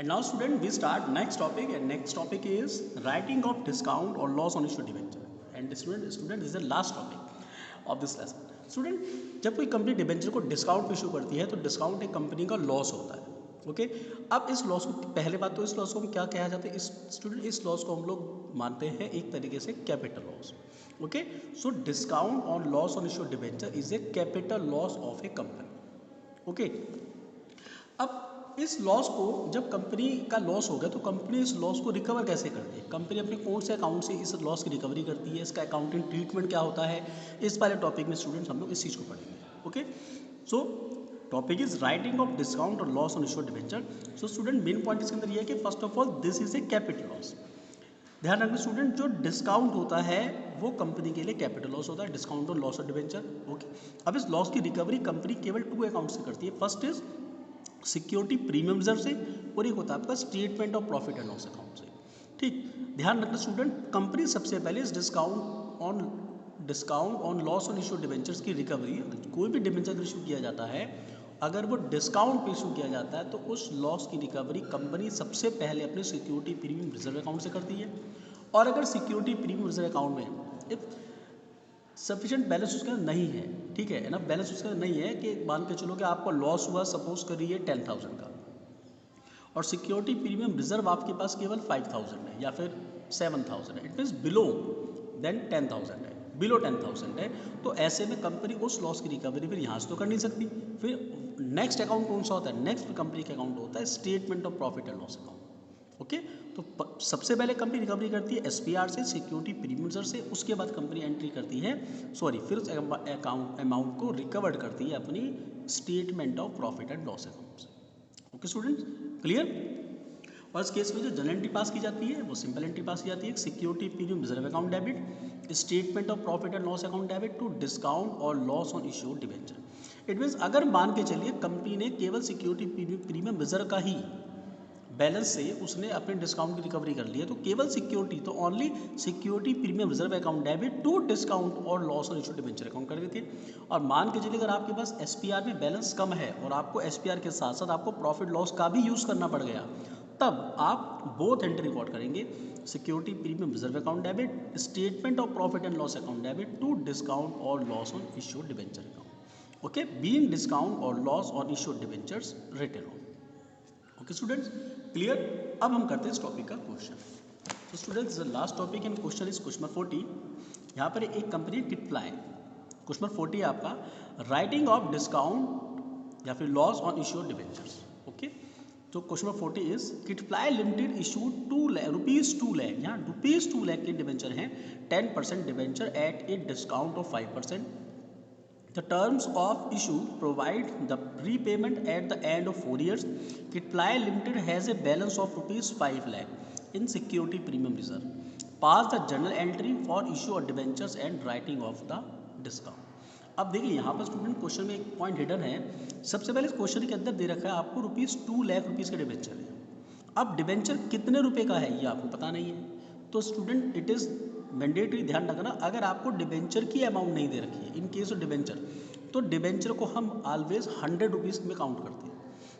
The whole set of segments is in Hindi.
And now student we start next topic, and next topic is writing of discount or loss on issue debenture. And student is the last topic of this lesson. Student, जब कोई कंपनी डिबेंचर को डिस्काउंट इशू करती है तो डिस्काउंट एक कंपनी का लॉस होता है. ओके अब इस लॉस को, पहले बात तो इस लॉस को हम क्या कहा जाता है, स्टूडेंट इस लॉस को हम लोग मानते हैं एक तरीके से capital loss. Okay so discount on loss on issue debenture is a capital loss of A company. Okay अब इस लॉस को, जब कंपनी का लॉस हो गया तो कंपनी इस लॉस को रिकवर कैसे करती है, कंपनी अपने कौन से अकाउंट से इस लॉस की रिकवरी करती है, इसका अकाउंटिंग ट्रीटमेंट क्या होता है, इस वाले टॉपिक में स्टूडेंट्स हम लोग इस चीज़ को पढ़ेंगे. Okay so topic is writing off discount और loss on issued debenture. So student main point इसके अंदर ये है कि first of all this is a capital loss. ध्यान रखना स्टूडेंट, जो डिस्काउंट होता है वो कंपनी के लिए कैपिटल लॉस होता है, डिस्काउंट और लॉस ऑफ डिबेंचर. ओके अब इस लॉस की रिकवरी कंपनी केवल 2 अकाउंट से करती है. First is security premium reserve से और एक होता है आपका statement of profit and loss account से. ठीक ध्यान रखना स्टूडेंट, कंपनी सबसे पहले इस discount on loss on issue debentures की रिकवरी, कोई भी डिबेंचर इशू किया जाता है अगर वो डिस्काउंट पे इशू किया जाता है तो उस लॉस की रिकवरी कंपनी सबसे पहले अपने सिक्योरिटी प्रीमियम रिजर्व अकाउंट से करती है. और अगर सिक्योरिटी प्रीमियम रिजर्व अकाउंट में इफ सफिशिएंट बैलेंस उसका नहीं है, ठीक है ना, बैलेंस उसका नहीं है कि मान के चलो कि आपको लॉस हुआ सपोज करिए 10,000 का और सिक्योरिटी प्रीमियम रिजर्व आपके पास केवल 5,000 है या फिर 7,000 है, इट मीन्स बिलो देन 10,000 है, बिलो 10,000 है, तो ऐसे में कंपनी उस लॉस की रिकवरी फिर यहाँ से तो कर नहीं सकती. फिर नेक्स्ट अकाउंट कौन सा होता है, नेक्स्ट कंपनी का अकाउंट होता है statement of profit and loss account. Okay तो सबसे पहले कंपनी रिकवरी करती है एसपीआर से, सिक्योरिटी प्रीमियम रिजर्व से, उसके बाद कंपनी एंट्री करती है फिर उस अमाउंट को रिकवर्ड करती है अपनी statement of profit and loss account से. Okay students clear. और इस केस में जो जनरल एंट्री पास की जाती है वो सिंपल एंट्री पास की जाती है, security premium reserve account debit, statement of profit and loss account debit to discount और loss on issued debenture. It means अगर मान के चलिए कंपनी ने केवल सिक्योरिटी प्रीमियम रिजर्व का ही बैलेंस से उसने अपने डिस्काउंट की रिकवरी कर ली है तो केवल सिक्योरिटी, तो only security premium reserve account debit to discount और loss on issued debenture account कर देती है. और मान के चलिए अगर आपके पास एसपीआर में बैलेंस कम है और आपको एसपीआर के साथ साथ आपको प्रॉफिट लॉस का भी यूज़ करना पड़ गया, तब आप बोथ एंट्री रिकॉर्ड करेंगे, security premium reserve account debit, statement of profit and loss account debit to discount और loss on issued debenture account. Okay being discount और loss on issued debentures written on. Okay students clear. अब हम करते हैं इस टॉपिक का क्वेश्चन. तो students last topic and question is question 40. यहाँ पर एक कंपनी किटप्लाई, क्वेश्चन 40 है आपका, राइटिंग ऑफ डिस्काउंट या फिर loss on issued debentures. Okay तो question number 40 is Kitply limited issued ₹2 lakh, यहाँ ₹2 लाख के डिबेंचर हैं, 10% debenture at a discount of 5%. The terms of issue provide the repayment at the end of 4 years. Kitply Limited has a balance of ₹5 lakh in security premium reserve. Pass the journal entry for issue of debentures and writing of the discount. अब देखिए यहाँ पर स्टूडेंट क्वेश्चन में एक पॉइंट हिडन है. सबसे पहले इस क्वेश्चन के अंदर दे रखा है आपको ₹2 लाख के डिबेंचर है. अब डिबेंचर कितने रुपए का है ये आपको पता नहीं है, तो स्टूडेंट इट इज़ मैंडेटरी ध्यान रखना, अगर आपको डिबेंचर की अमाउंट नहीं दे रखी है इन केस ऑफ डिबेंचर, तो डिबेंचर को हम ऑलवेज ₹100 में काउंट करते हैं.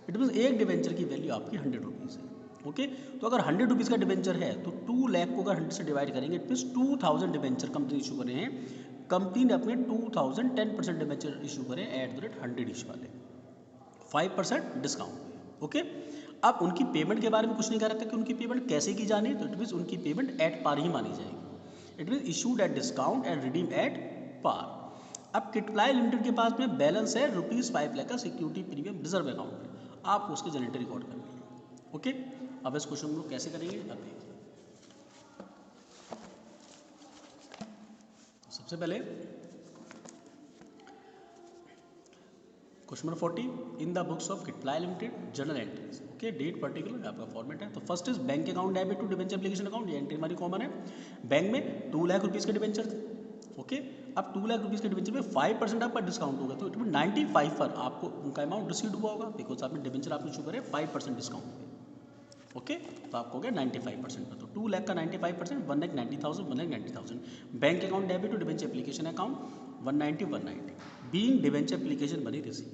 इट मीन्स एक डिबेंचर की वैल्यू आपकी ₹100 है. ओके तो अगर ₹100 का डिबेंचर है तो 2 लाख को अगर 100 से डिवाइड करेंगे, it means 2000 debenture company issue करे हैं. कंपनी ने अपने 2000 10% डिबेंचर इशू करे एट द रेट 100 इशू वाले 5% डिस्काउंट. ओके अब उनकी पेमेंट के बारे में कुछ नहीं कह रखा कि उनकी पेमेंट कैसे की जानी है, तो इट मीन्स उनकी पेमेंट एट पार ही मानी जाएगी. It mean issued at discount and redeem at par. अब किटप्लाई लिमिटेड के पास में बैलेंस है ₹5 लाख का सिक्योरिटी प्रीमियम रिजर्व अकाउंट में, आप उसके जनरेटर रिकॉर्ड कर लीजिए. ओके अब इस क्वेश्चन को कैसे करेंगे अब देखिए. सबसे पहले question number 40 in the books of Kitply limited journal entries. Okay date particular आपका फॉर्मेट है. तो first is bank account debit to debenture application account, ये एंट्री हमारी कॉमन है. बैंक में ₹2 लाख के डिबेंचर थे. ओके अब ₹2 लाख के डिबेंचर में 5% आपका डिस्काउंट होगा, तो इट मीन 95 पर आपको उनका अमाउंट रिसीव हुआ होगा, बिकॉज आपने डिबेंचर आपने इशू करे 5% डिस्काउंट पे. ओके तो आपको हो गया 95% पर, तो 2 लाख का 95% 1,90,000. Bank account debit to debenture application account 190 being debenture application money receive.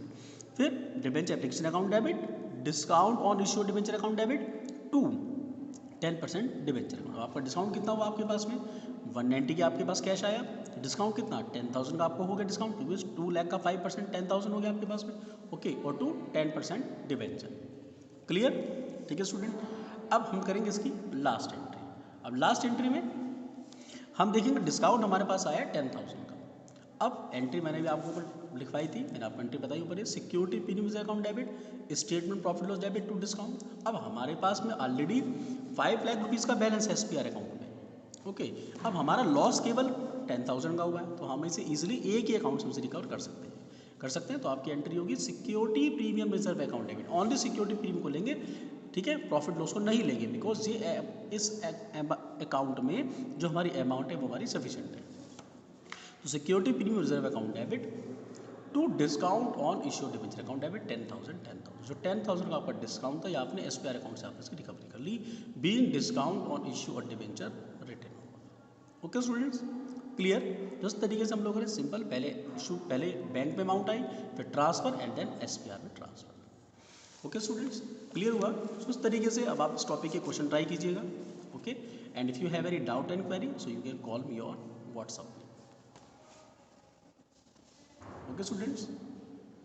फिर debenture application account debit discount on issue debenture account debit to 10% debenture account. आपका डिस्काउंट कितना हुआ आपके पास में 190 के आपके पास कैश आया, डिस्काउंट कितना 10,000 का आपको हो गया डिस्काउंट, क्योंकि 2 लाख का 5% 10,000 हो गया आपके पास में। ओके, और टू 10% डिबेंचर। क्लियर? ठीक है स्टूडेंट। अब हम करेंगे इसकी लास्ट एंट्री। अब लास्ट एंट्री में हम देखेंगे डिस्काउंट हमारे पास आया 10,000 का। अब एंट्री मैंने भी आपको ऊपर लिखवाई थी, मैंने आपको एंट्री बताई ऊपर, security premium account debit, statement profit loss debit to discount. अब हमारे पास में ऑलरेडी 5 लाख रुपीज़ का बैलेंस है SPR अकाउंट में। ओके, अब हमारा लॉस केवल 10,000 का हुआ है, तो हम इसे इजीली एक ही अकाउंट से रिकवर कर सकते हैं। तो आपकी एंट्री होगी security premium reserve account debit, only security premium को लेंगे, ठीक है, प्रॉफिट लॉस को नहीं लेंगे, बिकॉज ये इस अकाउंट में जो हमारी अमाउंट है वो हमारी सफिशिएंट है। तो security premium reserve account debit to discount on issue debenture account debit 10,000। जो 10,000 का आपका डिस्काउंट था, या आपने SPR अकाउंट से आपने इसकी रिकवरी कर ली, बीइंग डिस्काउंट ऑन इश्यू और debenture return. Okay students, clear? तो इस तरीके से हम लोगों ने सिंपल पहले बैंक में अमाउंट आई, फिर ट्रांसफर एंड देन SPR में ट्रांसफर। ओके स्टूडेंट्स, क्लियर हुआ? तो इस तरीके से अब आप इस टॉपिक के क्वेश्चन ट्राई कीजिएगा। Okay, and if you have any doubt and query so you can call me on WhatsApp। Okay students?